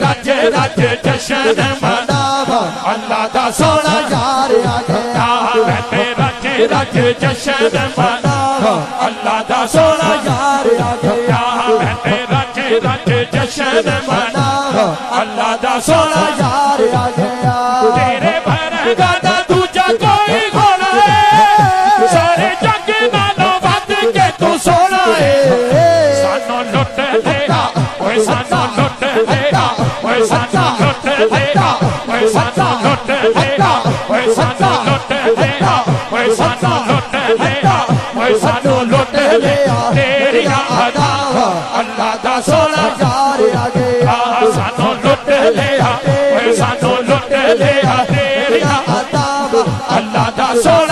रज रज जशन मनावा अल्लाह दा सोना यार आ गया ते रज रज जशन मनावा अल्लाह दा सोना यार आ गया ते रज रज जशन मनावा अल्लाह दा सोना यार आ गया तेरे भरगा दा दूजा कोई घोड़ा है सारे जग नालों वध के तू सोना है सानू लुट देगा ओए सानू लुट देगा ओए सानू लुट देगा ओए सानू लुट देगा ओए सानू लुट देगा ओए सानू लुट देगा ओए सानू लुट देगा तेरियां अदावां अल्लाह दा सोना यार आ गया सानू लुट देगा ओए सानू लुट देगा तेरियां अदावां अल्लाह दा सोना